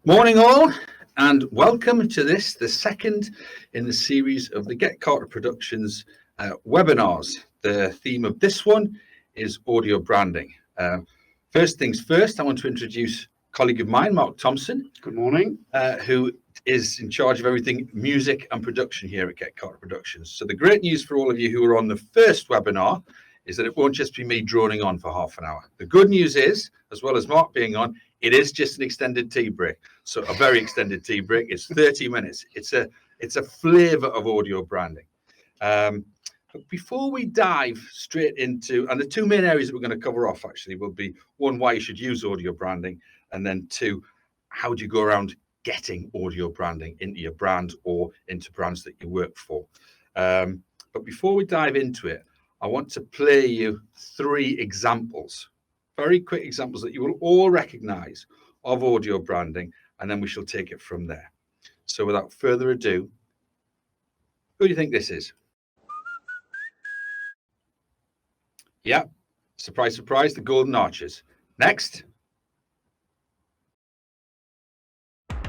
Morning all, and welcome to this, the second in the series of the Get Carter Productions webinars. The theme of this one is audio branding. First things first, I want to introduce a colleague of mine, Mark Thompson. Good morning. Who is in charge of everything music and production here at Get Carter Productions. So the great news for all of you who are on the first webinar is that it won't just be me droning on for half an hour. The good news is, as well as Mark being on, it is just an extended tea break. So a very extended tea break. It's 30 minutes. It's a flavor of audio branding. But before we dive straight into, and the two main areas that we're going to cover off actually will be, one, why you should use audio branding, and then two, how do you go around getting audio branding into your brand or into brands that you work for. But before we dive into it, I want to play you three examples, very quick examples that you will all recognize of audio branding, and then we shall take it from there. So without further ado, who do you think this is? Yeah, surprise, surprise, the Golden Arches. Next. For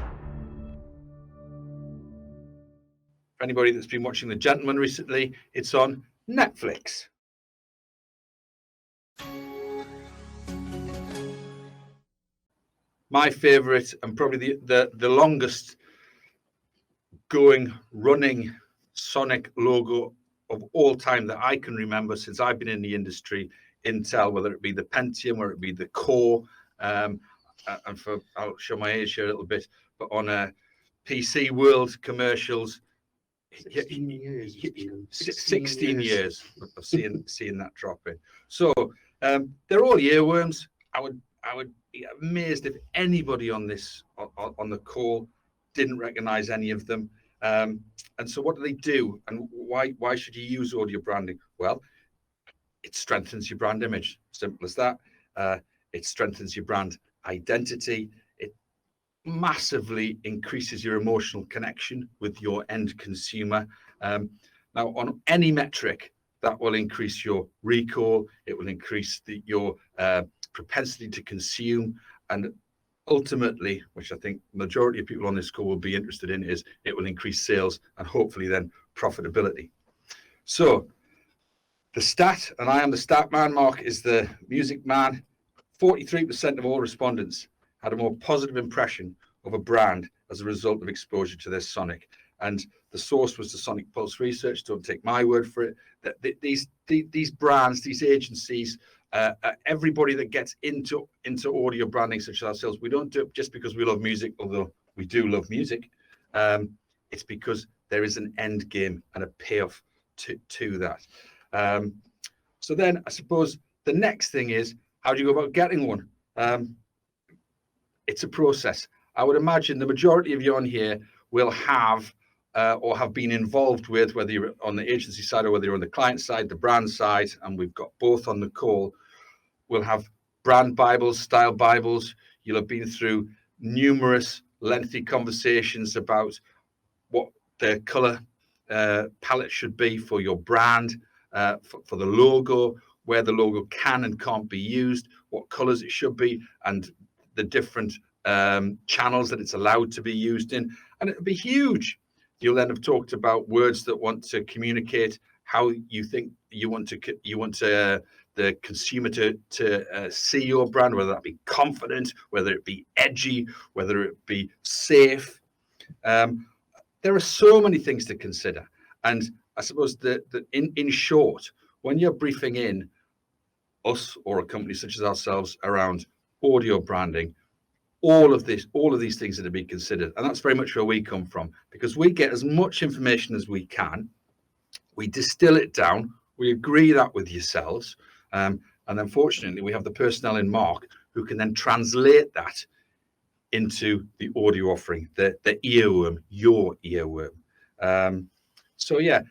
anybody that's been watching The Gentleman recently, it's on Netflix. My favorite and probably the longest going running Sonic logo of all time that I can remember since I've been in the industry, Intel, whether it be the Pentium, whether it be the Core, and I'll show my age here a little bit, but on a PC World commercials, 16 years. 16 years of seeing that drop in. So they're all earworms. I would be amazed if anybody on this on the call didn't recognize any of them. And so what do they do, and why should you use audio branding? Well, it strengthens your brand image, simple as that. It strengthens your brand identity. It massively increases your emotional connection with your end consumer. Now, on any metric, that will increase your recall. It will increase your propensity to consume, and ultimately, which I think majority of people on this call will be interested in, is it will increase sales and hopefully then profitability. So the stat, and I am the stat man, Mark is the music man, 43% of all respondents had a more positive impression of a brand as a result of exposure to their Sonic. And the source was the Sonic Pulse research. Don't take my word for it. That these brands, these agencies, everybody that gets into audio branding, such as ourselves, we don't do it just because we love music, although we do love music. It's because there is an end game and a payoff to that. So then I suppose the next thing is, how do you go about getting one? It's a process. I would imagine the majority of you on here will have or have been involved with, whether you're on the agency side or whether you're on the client side, the brand side, and we've got both on the call, will have brand Bibles, style Bibles. You'll have been through numerous lengthy conversations about what the color palette should be for your brand, for the logo, where the logo can and can't be used, what colors it should be, and the different channels that it's allowed to be used in. And it'll be huge. You'll then have talked about words that want to communicate how you think you want the consumer to see your brand, whether that be confident, whether it be edgy, whether it be safe. There are so many things to consider. And I suppose that in short, when you're briefing in us or a company such as ourselves around audio branding, all of these things are to be considered. And that's very much where we come from, because we get as much information as we can. We distill it down. We agree that with yourselves. And then fortunately, we have the personnel in Mark who can then translate that into the audio offering, the earworm, your earworm. So yeah,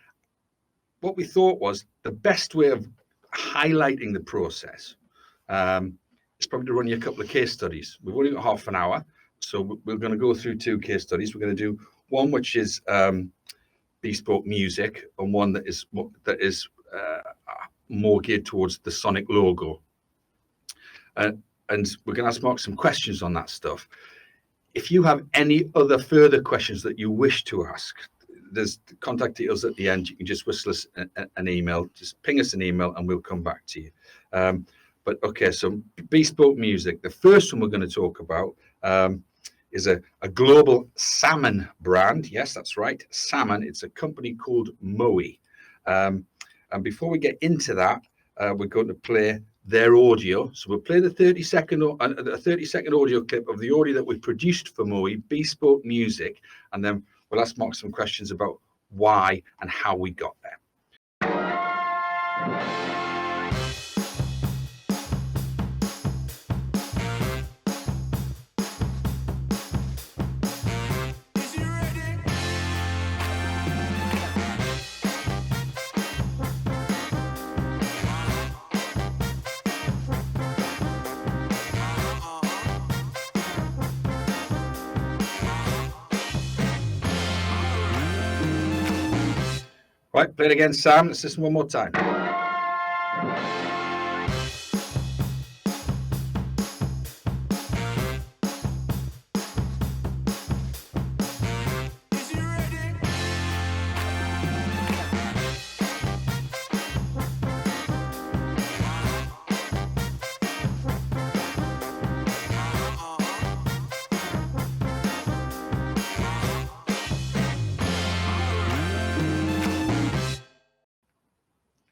what we thought was the best way of highlighting the process is probably to run you a couple of case studies. We've only got half an hour, so we're going to go through two case studies. We're going to do one which is bespoke music, and one that is more geared towards the Sonic logo. And we're going to ask Mark some questions on that stuff. if you have any other further questions that you wish to ask, there's contact details at the end. You can just whistle us an email, just ping us an email, and we'll come back to you. But okay, so bespoke music. The first one we're going to talk about is a global salmon brand. Yes, that's right, salmon. It's a company called Mowi. And before we get into that, we're going to play their audio. So we'll play the 30-second audio clip of the audio that we produced for Mowi, bespoke music, and then we'll ask Mark some questions about why and how we got there. Right, play it again, Sam. Let's listen one more time.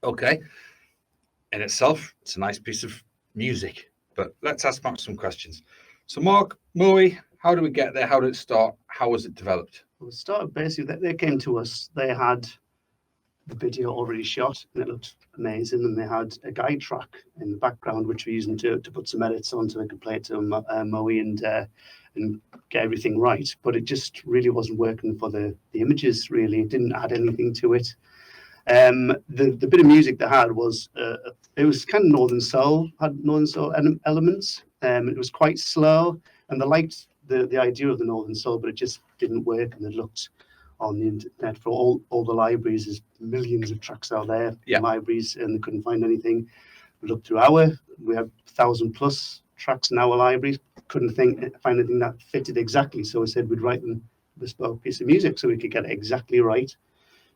Okay, in itself, it's a nice piece of music, but let's ask Mark some questions. So Mark, Mowi, how do we get there? How did it start? How was it developed? Well, it started basically, they came to us, they had the video already shot and it looked amazing, and they had a guide track in the background which we're using to put some edits on so we could play it to Mowi and get everything right, but it just really wasn't working for the images. Really, it didn't add anything to it. The bit of music they had was it was kind of northern soul, had northern soul elements. It was quite slow, and they liked the idea of the northern soul, but it just didn't work. And they looked on the internet for all the libraries. There's millions of tracks out there, libraries, and they couldn't find anything. We looked through we have 1,000+ tracks in our libraries. Couldn't find anything that fitted exactly. So we said we'd write them a bespoke piece of music so we could get it exactly right.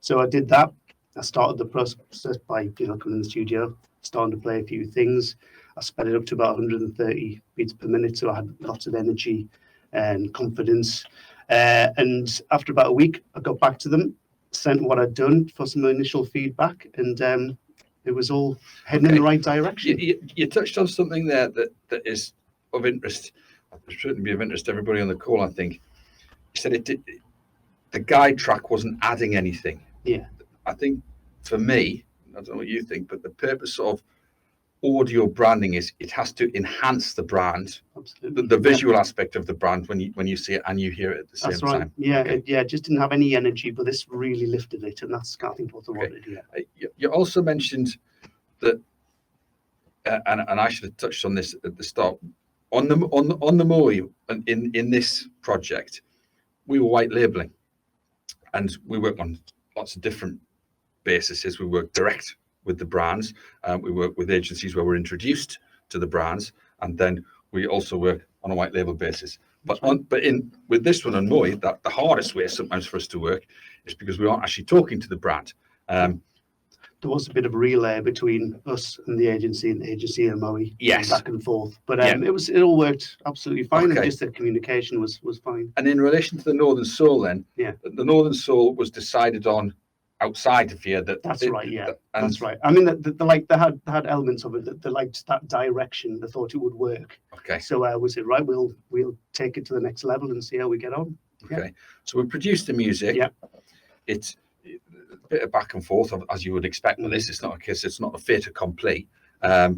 So I did that. I started the process by coming in the studio, starting to play a few things. I sped it up to about 130 beats per minute, so I had lots of energy and confidence. And after about a week, I got back to them, sent what I'd done for some initial feedback, and it was all heading in the right direction. You touched on something there that is of interest. It should be of interest to everybody on the call, I think. You said the guide track wasn't adding anything. Yeah. I think for me, I don't know what you think, but the purpose of audio branding is it has to enhance the brand, the visual aspect of the brand when you see it and you hear it at the same time. Yeah, okay. It just didn't have any energy, but this really lifted it, and that's I think what I wanted. Yeah. You also mentioned that, and I should have touched on this at the start. On the Mowi, in this project, we were white labeling, and we work on lots of different basis. We work direct with the brands, we work with agencies where we're introduced to the brands, and then we also work on a white label basis. But with this one on Mowi, that the hardest way sometimes for us to work is because we aren't actually talking to the brand. There was a bit of a relay between us and the agency and Mowi. Yes, back and forth, but it all worked absolutely fine. Okay. Just the communication was fine. And in relation to the Northern Soul, then, the Northern Soul was decided on outside of here. That's right. That's right. I mean, they had elements of it that they liked that direction. They thought it would work. Okay. So we said, right, we'll take it to the next level and see how we get on. Okay. Yeah. So we produced the music. Yeah. It's a bit of back and forth, as you would expect with this. It's not a case. It's not a fait accompli. How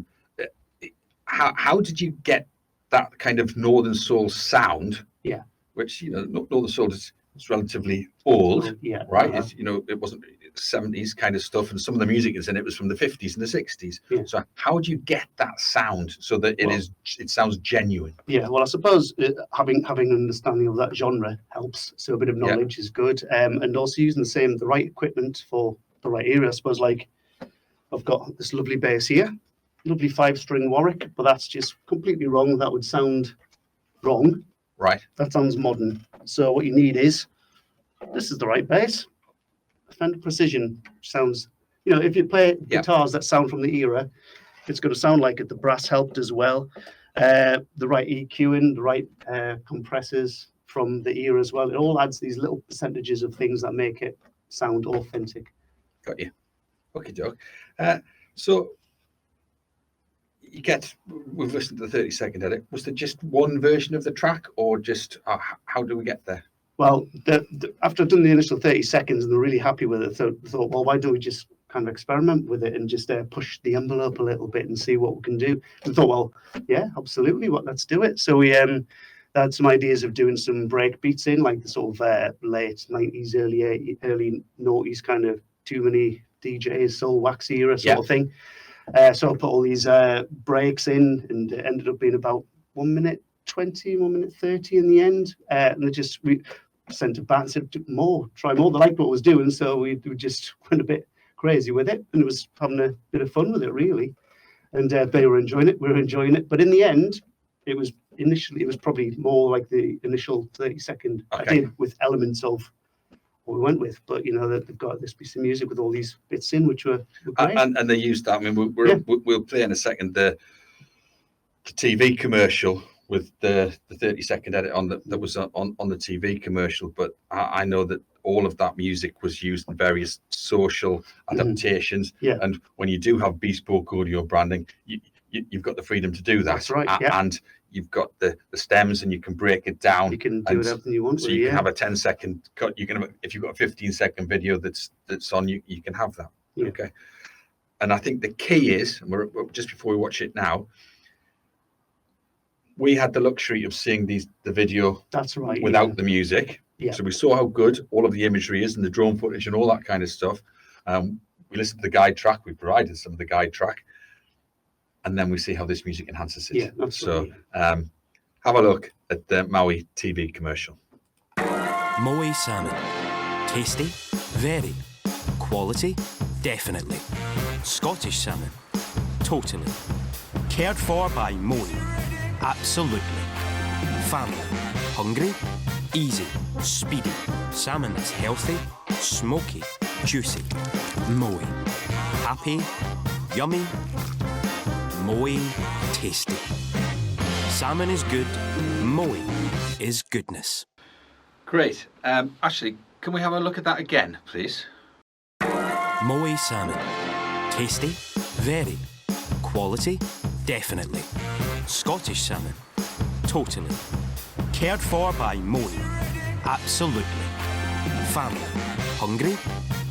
did you get that kind of Northern Soul sound? Yeah. Which Northern Soul is relatively old, right? It wasn't 70s kind of stuff, and some of the music is in it was from the 50s and the 60s. Yeah. So how do you get that sound so that it sounds genuine? Yeah, well, I suppose having an understanding of that genre helps. So a bit of knowledge is good, and also using the right equipment for the right area. I suppose, like, I've got this lovely bass here, lovely 5-string Warwick, but that's just completely wrong. That would sound wrong Right. That sounds modern. So what you need is, this is the right bass. Fender Precision sounds, if you play guitars that sound from the era, it's going to sound like it. The brass helped as well. The right EQing, the right compressors from the era as well. It all adds these little percentages of things that make it sound authentic. Got you. Okay, Doug. So we've listened to the 30-second edit. Was there just one version of the track, or just how do we get there? Well, after I've done the initial 30 seconds and they're really happy with it, thought, well, why don't we just kind of experiment with it and just push the envelope a little bit and see what we can do? And thought, well, yeah, absolutely, let's do it. So we had some ideas of doing some break beats in, like the sort of late 90s, early noughties kind of too many DJs, soul wax era sort of thing. So I put all these breaks in, and it ended up being about 1 minute 20, 1 minute 30 in the end. And we sent it back and said, try more. They liked what I was doing, so we just went a bit crazy with it, and it was having a bit of fun with it, really. And they were enjoying it, we were enjoying it. But in the end, it was probably more like the initial 30-second I did, with elements of what we went with. But they've got this piece of music with all these bits in, which were great. And they used that. I mean, we'll play in a second the TV commercial with the 30-second edit that was on the TV commercial. But I know that all of that music was used in various social adaptations. And when you do have bespoke audio branding, you've got the freedom to do that. That's right. And you've got the stems, and you can break it down. You can do whatever you want. So you can have a 10-second cut. You can have, if you've got a 15-second video that's on, you can have that. Yeah. Okay. And I think the key is, and we're just before we watch it now, we had the luxury of seeing the video. That's right. Without the music. Yeah. So we saw how good all of the imagery is and the drone footage and all that kind of stuff. We listened to the guide track. We provided some of the guide track, and then we see how this music enhances it. Yeah, that's so right. Have a look at the Mowi TV commercial. Mowi salmon. Tasty? Very. Quality? Definitely. Scottish salmon? Totally. Cared for by Mowi? Absolutely. Family? Hungry? Easy. Speedy. Salmon that's healthy, smoky, juicy. Mowi. Happy? Yummy? Mowi. Tasty. Salmon is good. Mowi is goodness. Great. Ashley, can we have a look at that again, please? Mowi salmon. Tasty? Very. Quality? Definitely. Scottish salmon? Totally. Cared for by Mowi? Absolutely. Family? Hungry?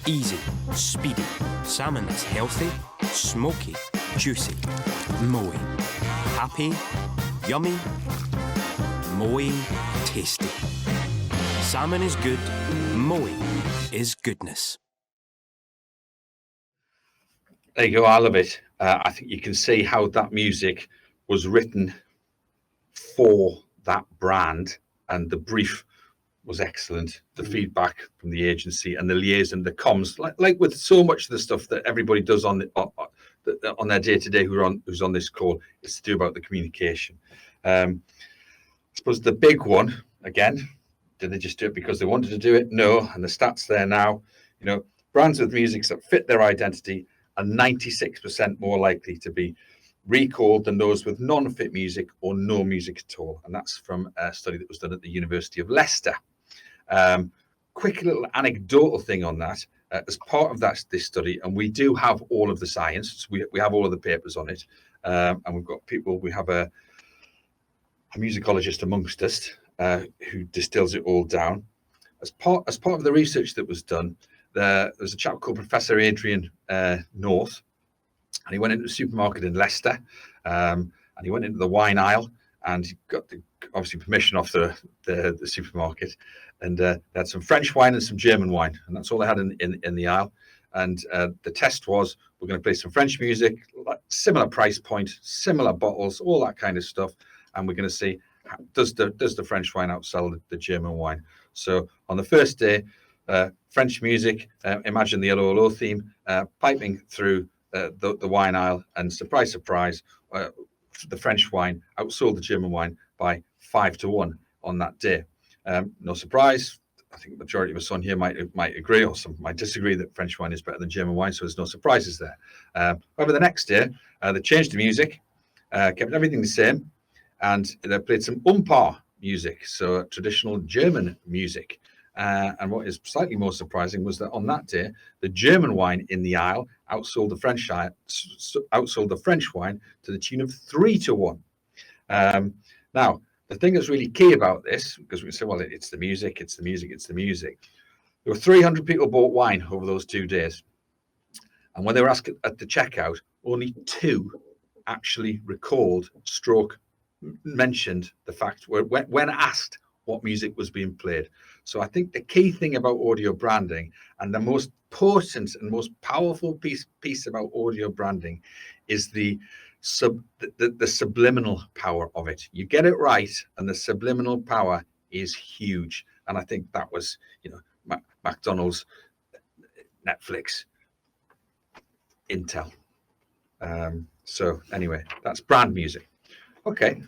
Easy. Speedy. Salmon that's healthy, smoky, juicy. Mowi. Happy? Yummy? Mowi. Tasty. Salmon is good. Mowi is goodness. There you go. I love it. I think you can see how that music was written for that brand, and the brief was excellent. The feedback from the agency and the liaison, the comms, like with so much of the stuff that everybody does on their day-to-day who's on this call, is to do about the communication. I suppose the big one, again, did they just do it because they wanted to do it? No. And the stats there now, brands with music that fit their identity are 96% more likely to be recalled than those with non-fit music or no music at all. And that's from a study that was done at the University of Leicester. Quick little anecdotal thing on that. As part of this study, and we do have all of the science, we have all of the papers on it, and we've got people, we have a musicologist amongst us who distills it all down. As part of the research that was done, there was a chap called Professor Adrian North, and he went into a supermarket in Leicester, and he went into the wine aisle, and he got obviously permission off the supermarket, and they had some French wine and some German wine, and that's all they had in the aisle. And the test was, we're going to play some French music, like similar price point, similar bottles, all that kind of stuff, and we're going to see, does the French wine outsell the German wine? So on the first day, French music, imagine the LOLO theme, piping through the wine aisle, and surprise, surprise, the French wine outsold the German wine by 5-1. on that day. No surprise. I think the majority of us on here might agree, or some might disagree, that French wine is better than German wine, so there's no surprises there. However, the next day, they changed the music, kept everything the same, and they played some Umpar music, so traditional German music. And what is slightly more surprising was that on that day, the German wine in the aisle outsold the French wine to the tune of 3-1. Now, the thing that's really key about this, because we say, well, it's the music, it's the music, it's the music. There were 300 people bought wine over those 2 days. And when they were asked at the checkout, only 2 actually recalled mentioned the fact when asked what music was being played. So I think the key thing about audio branding, and the most potent and most powerful piece about audio branding, is the subliminal power of it. You get it right, and the subliminal power is huge. And I think that was, McDonald's, Netflix, Intel. So anyway, that's brand music. Okay,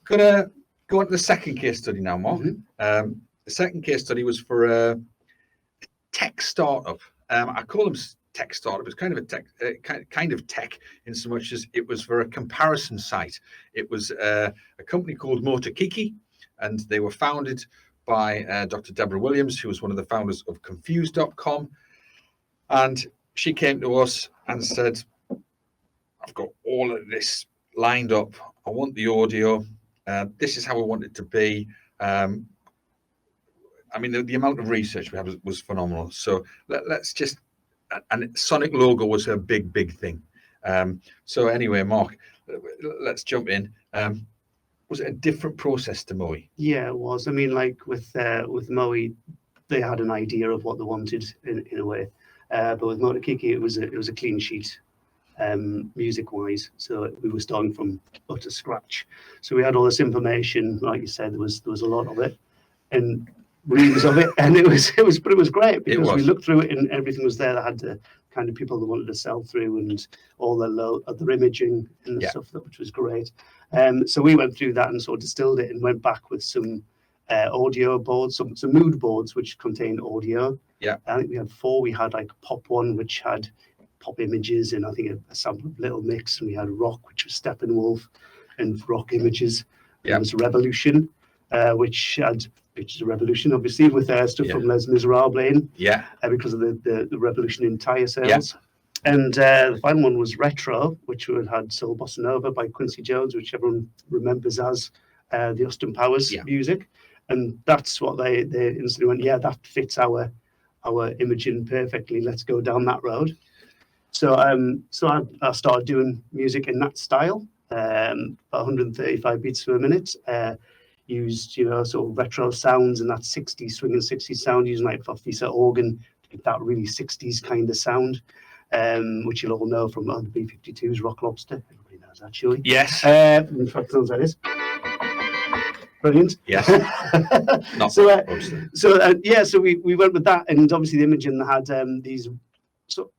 gonna go on to the second case study now, Mark. The second case study was for a tech startup. I call them tech startup. It's kind of a kind of tech in so much as it was for a comparison site. It was a company called Motokiki, and they were founded by Dr. Deborah Williams, who was one of the founders of Confused.com. And she came to us and said, I've got all of this lined up. I want the audio. This is how I want it to be. I mean, the amount of research we had was phenomenal. So let's just, and Sonic logo was a big thing. So anyway, Mark, let's jump in. Was it a different process to Mowi? Yeah, it was. I mean, like with Mowi, they had an idea of what they wanted in a way, but with Motokiki, it was a clean sheet, music-wise. So we were starting from utter scratch. So we had all this information, like you said, there was a lot of it, and reams of it, and it was great because we looked through it and everything was there that had the kind of people that wanted to sell through, and all their imaging and the stuff, which was great. So we went through that and sort of distilled it and went back with some audio boards, some mood boards which contained audio. Yeah, I think we had 4. We had like a pop one which had pop images, and I think a sample of Little Mix, and we had rock, which was Steppenwolf, and rock images. There was Revolution, which is a revolution, obviously, with stuff from Les Miserables in, because of the revolution in tyre sales. And the final one was Retro, which had Soul Bossa Nova by Quincy Jones, which everyone remembers as the Austin Powers music. And that's what they instantly went, yeah, that fits our imaging perfectly. Let's go down that road. So I started doing music in that style, about 135 beats per minute. Used, sort of retro sounds and that 60s, swinging 60s sound, using like Fafisa organ to get that really 60s kind of sound, which you'll all know from the B-52's Rock Lobster. Everybody knows that, surely. Yes. In fact, sounds like this. Brilliant. Yes. So we went with that, and obviously the imaging had these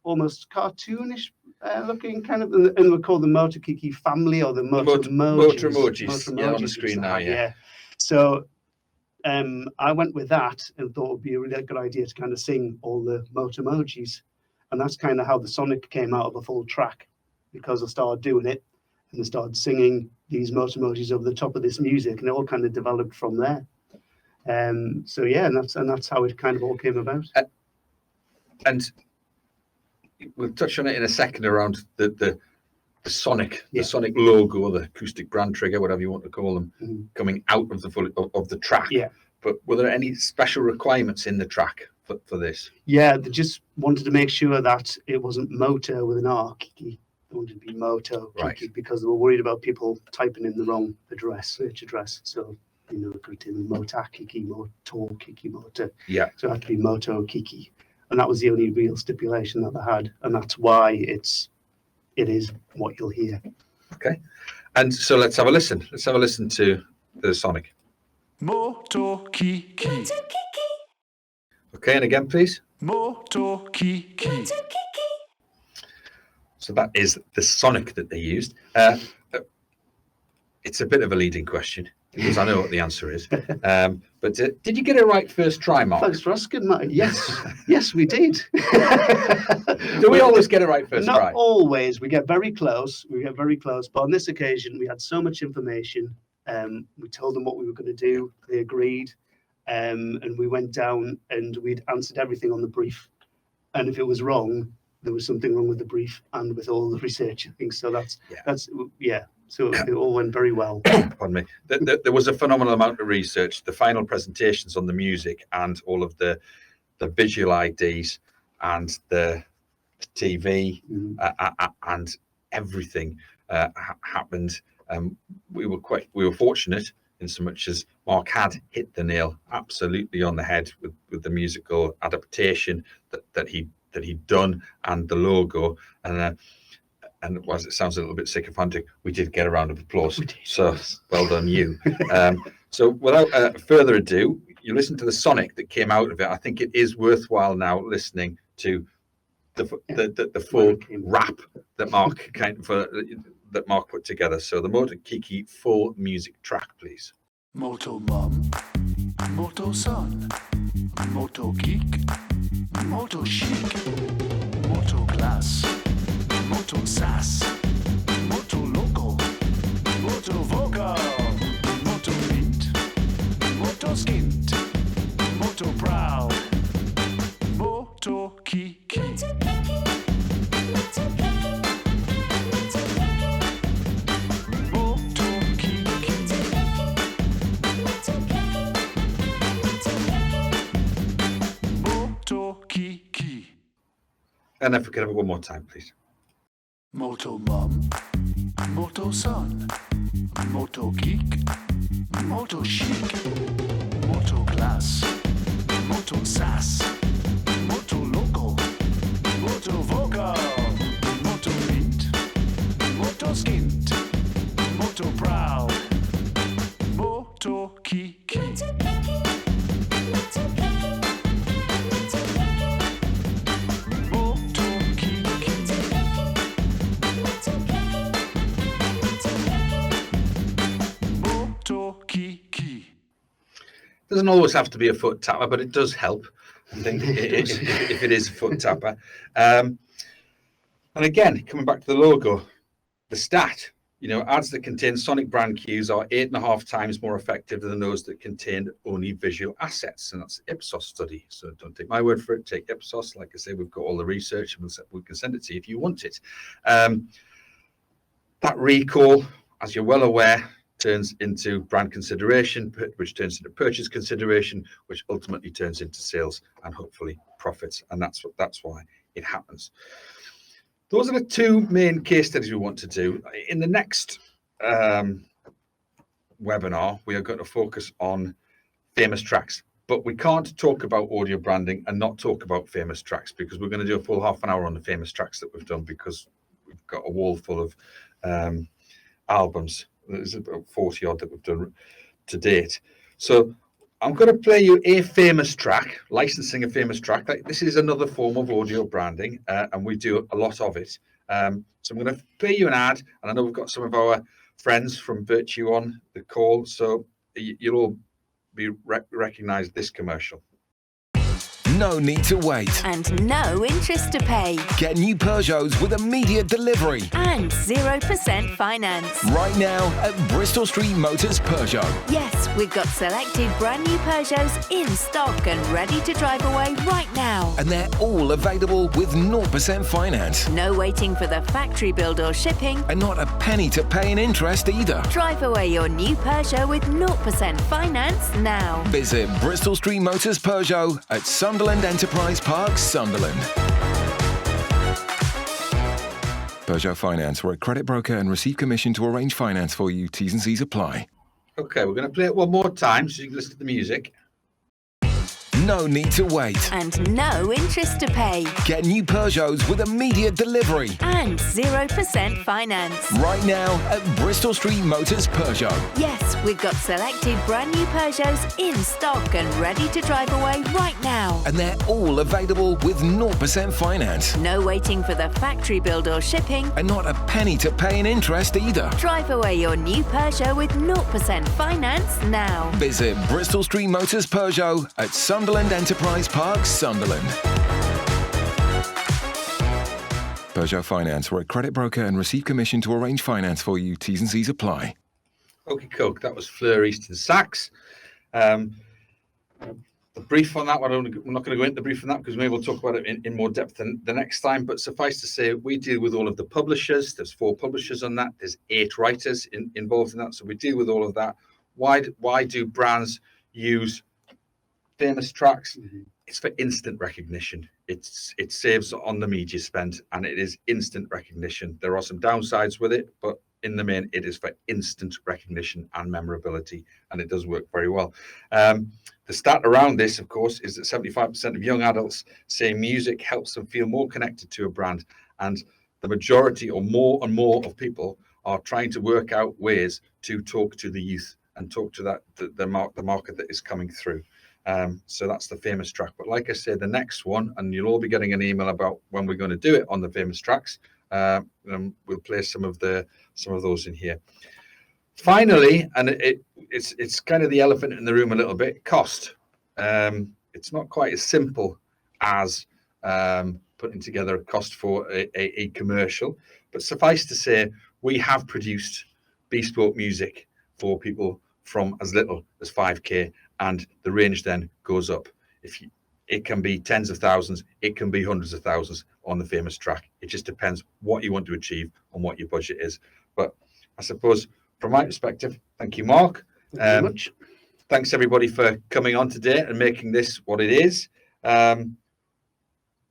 almost cartoonish looking kind of, and we call the Motokiki family, or the motor emojis. Yeah, on the screen now. Yeah. So I went with that and thought it would be a really good idea to kind of sing all the motor emojis, and that's kind of how the Sonic came out of a full track, because I started doing it and I started singing these motor emojis over the top of this music, and it all kind of developed from there. So yeah, and that's how it kind of all came about. And we'll touch on it in a second around the Sonic, the Sonic logo, the acoustic brand trigger, whatever you want to call them, coming out of the track. Yeah. But were there any special requirements in the track for this? Yeah, they just wanted to make sure that it wasn't motor with an R, Kiki. They wanted to be Moto, Kiki, because they were worried about people typing in the wrong search address. So, it could be Motokiki, Moto, Kiki, Moto. Yeah. So it had to be Moto, Kiki. And that was the only real stipulation that they had. And that's why it is what you'll hear. Okay. And so let's have a listen. Let's have a listen to the Sonic. Motokiki. Okay, and again, please. Motokiki. So that is the Sonic that they used. It's a bit of a leading question. because I know what the answer is. But did you get it right first try, Mark? Thanks for asking, Matt. Yes, yes, we did. Do we always get it right first Not try? always. We get very close. But on this occasion, we had so much information. We told them what we were going to do. They agreed. And we went down and we'd answered everything on the brief. And if it was wrong, there was something wrong with the brief and with all the research. I think so. So it all went very well. Pardon me. There was a phenomenal amount of research. The final presentations on the music and all of the visual IDs and the TV and everything happened. We were fortunate in so much as Mark had hit the nail absolutely on the head with the musical adaptation that he'd done and the logo. And whilst it sounds a little bit sycophantic, we did get a round of applause. So well done, you. So without further ado, you listen to the sonic that came out of it. I think it is worthwhile now listening to the full rap that Mark that Mark put together. So the Motokiki full music track, please. Moto Mum, Moto Son, Moto Geek, Moto Chic, Moto Class, Moto Sass, Moto Loco, Moto Vocal, Moto Mint, Moto Skint, Moto Proud, Moto Kiki. And if we could have it one more time, please. Moto Mum, Moto Son, Moto Geek, Moto Chic, Moto Class, Moto Sass, Moto Loco, Moto Vocal, Moto Mint, Moto Skint, Moto Proud, Moto Kiki. Doesn't always have to be a foot tapper, but it does help, I think, if it is a foot tapper. And again, coming back to the logo, the stat, ads that contain sonic brand cues are 8.5 times more effective than those that contain only visual assets. And that's the Ipsos study. So don't take my word for it, take Ipsos. Like I say, we've got all the research and we can send it to you if you want it. That recall, as you're well aware, turns into brand consideration, which turns into purchase consideration, which ultimately turns into sales and hopefully profits. And that's why it happens. Those are the two main case studies we want to do. In the next webinar, we are going to focus on famous tracks, but we can't talk about audio branding and not talk about famous tracks, because we're going to do a full half an hour on the famous tracks that we've done, because we've got a wall full of albums. There's about 40 odd that we've done to date. So I'm going to play you a famous track, licensing a famous track. This is another form of audio branding, and we do a lot of it. So I'm going to play you an ad, and I know we've got some of our friends from Virtue on the call, so you'll all be recognize this commercial. No need to wait. And no interest to pay. Get new Peugeots with immediate delivery. And 0% finance. Right now at Bristol Street Motors Peugeot. Yes, we've got selected brand new Peugeots in stock and ready to drive away right now. And they're all available with 0% finance. No waiting for the factory build or shipping. And not a penny to pay in interest either. Drive away your new Peugeot with 0% finance now. Visit Bristol Street Motors Peugeot at Sunderland Enterprise Park, Sunderland. Peugeot Finance. We're a credit broker and receive commission to arrange finance for you. T's and C's apply. Okay, we're going to play it one more time so you can listen to the music. no need to wait. And no interest to pay. Get new Peugeots with immediate delivery. And 0% finance. Right now at Bristol Street Motors Peugeot. Yes, we've got selected brand new Peugeots in stock and ready to drive away right now. And they're all available with 0% finance. No waiting for the factory build or shipping. And not a penny to pay in interest either. Drive away your new Peugeot with 0% finance now. Visit Bristol Street Motors Peugeot at Sunderland Enterprise Park, Sunderland. Peugeot Finance. We're a credit broker and receive commission to arrange finance for you. T's and C's apply. Okay, Coke. That was Fleur Easton Sachs. The brief on that one, I'm not going to go into the brief on that because maybe we'll talk about it in more depth the next time. But suffice to say, we deal with all of the publishers. There's 4 publishers on that. There's 8 writers involved in that. So we deal with all of that. Why do brands use famous tracks? Mm-hmm. It's for instant recognition. It saves on the media spend, and it is instant recognition. There are some downsides with it, but in the main, it is for instant recognition and memorability, and it does work very well. The stat around this, of course, is that 75% of young adults say music helps them feel more connected to a brand, and the majority or more and more of people are trying to work out ways to talk to the youth and talk to the market that is coming through. So that's the famous track. But like I said, the next one, and you'll all be getting an email about when we're going to do it on the famous tracks. We'll play some of those in here. Finally, and it's kind of the elephant in the room a little bit, cost. It's not quite as simple as putting together a cost for a commercial, but suffice to say, we have produced bespoke music for people from as little as 5k, and the range then goes up. It can be tens of thousands, it can be hundreds of thousands on the famous track. It just depends what you want to achieve and what your budget is. But I suppose from my perspective, thank you, Mark. Thank you very much. Thanks everybody for coming on today and making this what it is.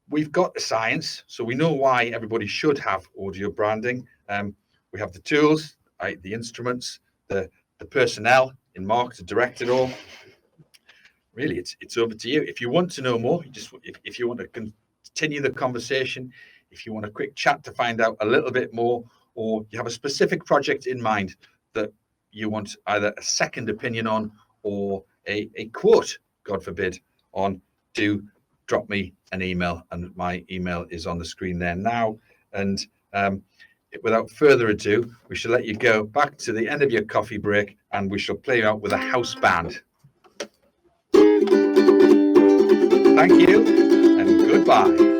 We've got the science, so we know why everybody should have audio branding. We have the tools, the instruments, the personnel in Mark to direct it all. Really, it's over to you. If you want to know more, if you want to continue the conversation, if you want a quick chat to find out a little bit more, or you have a specific project in mind that you want either a second opinion on or a quote, God forbid, on, do drop me an email, and my email is on the screen there now. And without further ado, we shall let you go back to the end of your coffee break, and we shall play out with a house band. Thank you and goodbye.